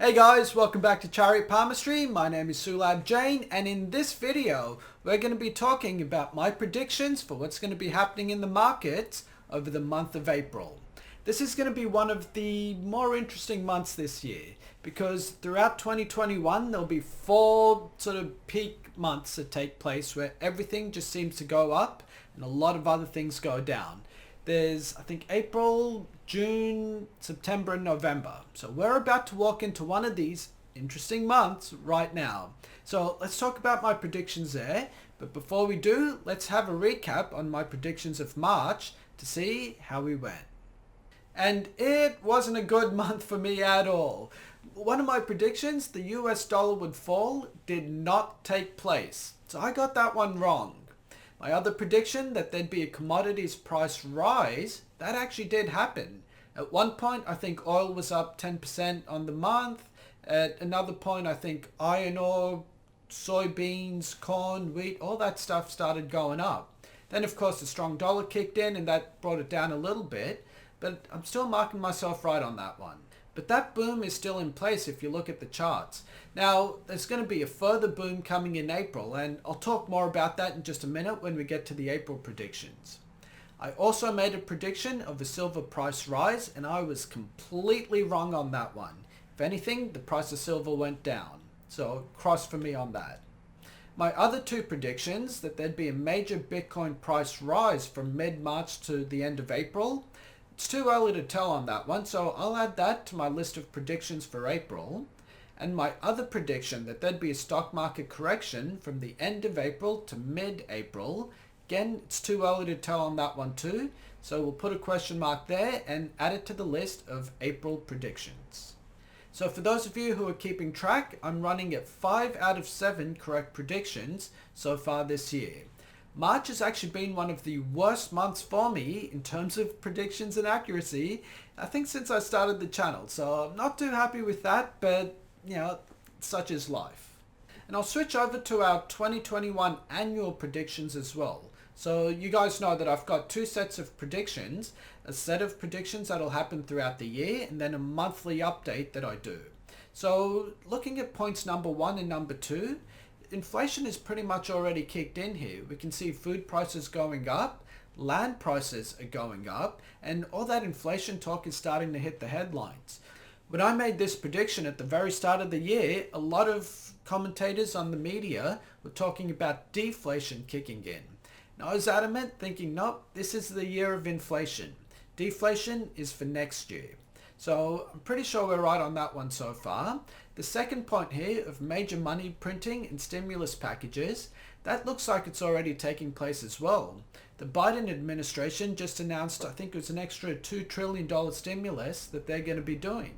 Hey guys, welcome back to Chariot Palmistry. My name is Sulabh Jain, and in this video we're going to be talking about my predictions for what's going to be happening in the markets over the month of April. This is going to be one of the more interesting months this year because throughout 2021 there'll be four sort of peak months that take place where everything just seems to go up and a lot of other things go down. There's, I think, April, June, September, and November. So we're about to walk into one of these interesting months right now. So let's talk about my predictions there. But before we do, let's have a recap on my predictions of March to see how we went. And it wasn't a good month for me at all. One of my predictions, the US dollar would fall, did not take place. So I got that one wrong. My other prediction that there'd be a commodities price rise, that actually did happen. At one point, I think oil was up 10% on the month. At another point, I think iron ore, soybeans, corn, wheat, all that stuff started going up. Then, of course, the strong dollar kicked in and that brought it down a little bit. But I'm still marking myself right on that one. But that boom is still in place if you look at the charts. Now, there's going to be a further boom coming in April, and I'll talk more about that in just a minute when we get to the April predictions. I also made a prediction of a silver price rise, and I was completely wrong on that one. If anything, the price of silver went down. So, cross for me on that. My other two predictions, that there'd be a major Bitcoin price rise from mid-March to the end of April, it's too early to tell on that one, so I'll add that to my list of predictions for April. And my other prediction that there'd be a stock market correction from the end of April to mid-April, again, it's too early to tell on that one too, so we'll put a question mark there and add it to the list of April predictions. So for those of you who are keeping track, I'm running at 5 out of 7 correct predictions so far this year. March has actually been one of the worst months for me in terms of predictions and accuracy, I think since I started the channel. So I'm not too happy with that, but you know, such is life. And I'll switch over to our 2021 annual predictions as well. So you guys know that I've got two sets of predictions, a set of predictions that'll happen throughout the year and then a monthly update that I do. So looking at points number 1 and number 2, inflation is pretty much already kicked in here. We can see food prices going up, land prices are going up, and all that inflation talk is starting to hit the headlines. When I made this prediction at the very start of the year, a lot of commentators on the media were talking about deflation kicking in. And I was adamant, thinking, nope, this is the year of inflation. Deflation is for next year. So I'm pretty sure we're right on that one so far. The second point here of major money printing and stimulus packages, that looks like it's already taking place as well. The Biden administration just announced, I think it was an extra $2 trillion stimulus that they're going to be doing.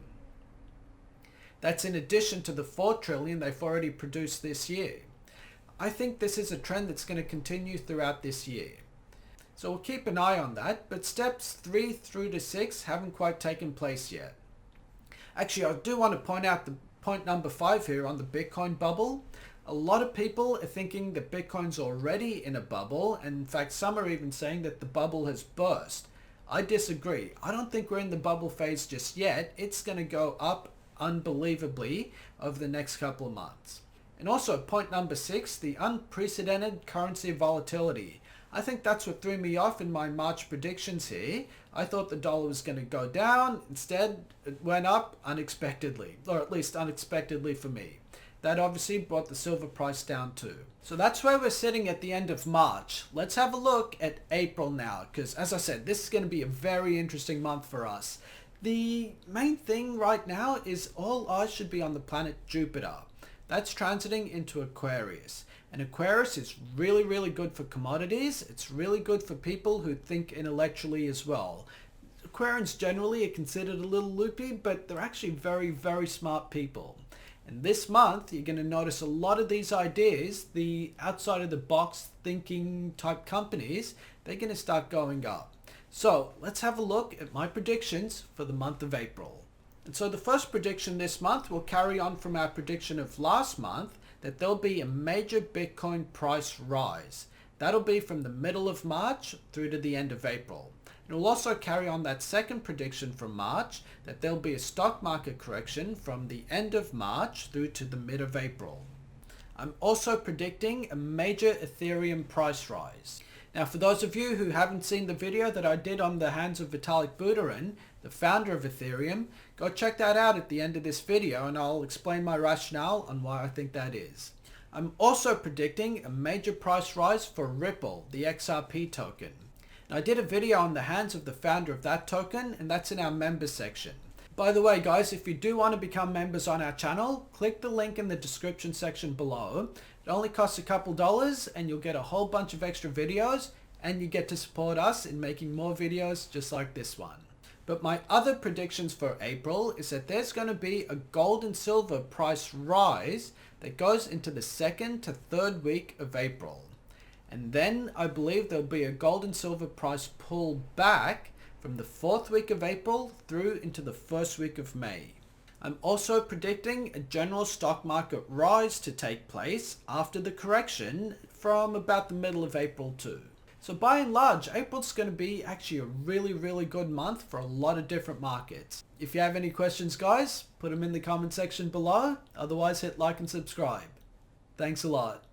That's in addition to the $4 trillion they've already produced this year. I think this is a trend that's going to continue throughout this year. So we'll keep an eye on that, but steps 3 through to 6 haven't quite taken place yet. Actually, I do want to point out the point number 5 here on the Bitcoin bubble. A lot of people are thinking that Bitcoin's already in a bubble, and in fact some are even saying that the bubble has burst. I disagree. I don't think we're in the bubble phase just yet. It's going to go up unbelievably over the next couple of months. And also point number 6, the unprecedented currency volatility. I think that's what threw me off in my March predictions here. I thought the dollar was going to go down. Instead, it went up unexpectedly, or at least unexpectedly for me. That obviously brought the silver price down too. So that's where we're sitting at the end of March. Let's have a look at April now, because as I said, this is going to be a very interesting month for us. The main thing right now is all eyes should be on the planet Jupiter. That's transiting into Aquarius. And Aquarius is really, really good for commodities. It's really good for people who think intellectually as well. Aquarians generally are considered a little loopy, but they're actually very, very smart people. And this month, you're going to notice a lot of these ideas, the outside of the box thinking type companies, they're going to start going up. So let's have a look at my predictions for the month of April. And so the first prediction this month will carry on from our prediction of last month, that there'll be a major Bitcoin price rise. That'll be from the middle of March through to the end of April. And It will also carry on that second prediction from March, that there'll be a stock market correction from the end of March through to the mid of April. I'm also predicting a major Ethereum price rise. Now, for those of you who haven't seen the video that I did on the hands of Vitalik Buterin, the founder of Ethereum, go check that out at the end of this video and I'll explain my rationale on why I think that is. I'm also predicting a major price rise for Ripple, the XRP token. Now, I did a video on the hands of the founder of that token, and that's in our members section. By the way, guys, if you do want to become members on our channel, click the link in the description section below. It only costs a couple dollars and you'll get a whole bunch of extra videos, and you get to support us in making more videos just like this one. But my other predictions for April is that there's going to be a gold and silver price rise that goes into the second to third week of April. And then I believe there'll be a gold and silver price pull back from the fourth week of April through into the first week of May. I'm also predicting a general stock market rise to take place after the correction from about the middle of April too. So by and large, April's going to be actually a really good month for a lot of different markets. If you have any questions, guys, put them in the comment section below. Otherwise, hit like and subscribe. Thanks a lot.